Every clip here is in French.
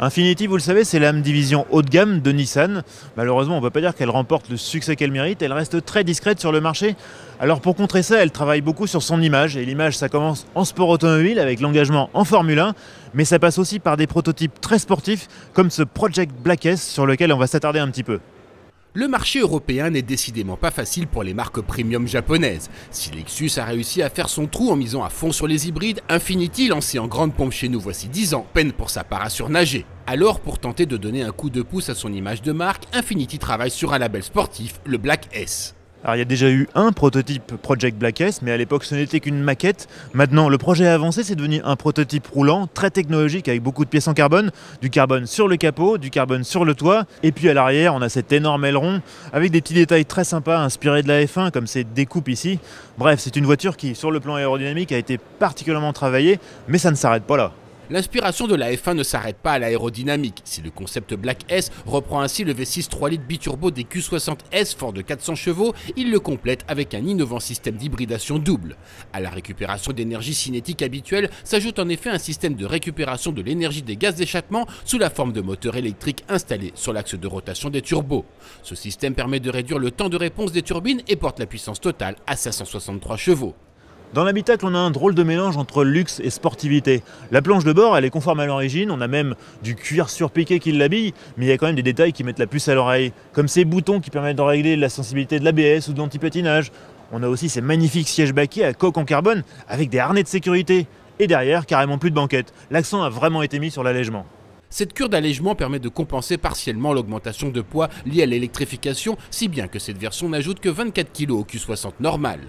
Infiniti, vous le savez, c'est la division haut de gamme de Nissan. Malheureusement, on ne peut pas dire qu'elle remporte le succès qu'elle mérite. Elle reste très discrète sur le marché. Alors pour contrer ça, elle travaille beaucoup sur son image. Et l'image, ça commence en sport automobile avec l'engagement en Formule 1. Mais ça passe aussi par des prototypes très sportifs comme ce Project Black S sur lequel on va s'attarder un petit peu. Le marché européen n'est décidément pas facile pour les marques premium japonaises. Si Lexus a réussi à faire son trou en misant à fond sur les hybrides, Infiniti, lancé en grande pompe chez nous voici 10 ans, peine pour sa part à surnager. Alors, pour tenter de donner un coup de pouce à son image de marque, Infiniti travaille sur un label sportif, le Black S. Alors il y a déjà eu un prototype Project Black S, mais à l'époque ce n'était qu'une maquette. Maintenant le projet a avancé, c'est devenu un prototype roulant, très technologique avec beaucoup de pièces en carbone, du carbone sur le capot, du carbone sur le toit, et puis à l'arrière on a cet énorme aileron avec des petits détails très sympas inspirés de la F1 comme ces découpes ici. Bref, c'est une voiture qui sur le plan aérodynamique a été particulièrement travaillée, mais ça ne s'arrête pas là. L'inspiration de la F1 ne s'arrête pas à l'aérodynamique. Si le concept Black S reprend ainsi le V6 3 litres biturbo des Q60S fort de 400 chevaux, il le complète avec un innovant système d'hybridation double. À la récupération d'énergie cinétique habituelle s'ajoute en effet un système de récupération de l'énergie des gaz d'échappement sous la forme de moteurs électriques installés sur l'axe de rotation des turbos. Ce système permet de réduire le temps de réponse des turbines et porte la puissance totale à 563 chevaux. Dans l'habitacle, on a un drôle de mélange entre luxe et sportivité. La planche de bord, elle est conforme à l'origine, on a même du cuir surpiqué qui l'habille, mais il y a quand même des détails qui mettent la puce à l'oreille, comme ces boutons qui permettent de régler la sensibilité de l'ABS ou de l'anti-patinage. On a aussi ces magnifiques sièges baquets à coque en carbone avec des harnais de sécurité. Et derrière, carrément plus de banquette. L'accent a vraiment été mis sur l'allègement. Cette cure d'allègement permet de compenser partiellement l'augmentation de poids liée à l'électrification, si bien que cette version n'ajoute que 24 kg au Q60 normal.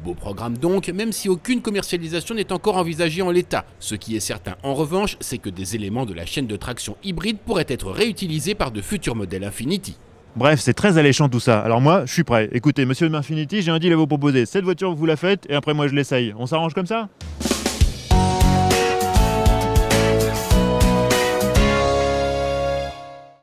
Beau programme donc, même si aucune commercialisation n'est encore envisagée en l'état. Ce qui est certain en revanche, c'est que des éléments de la chaîne de traction hybride pourraient être réutilisés par de futurs modèles Infiniti. Bref, c'est très alléchant tout ça. Alors moi, je suis prêt. Écoutez, monsieur de Infiniti, j'ai un deal à vous proposer. Cette voiture, vous la faites et après moi je l'essaye. On s'arrange comme ça ?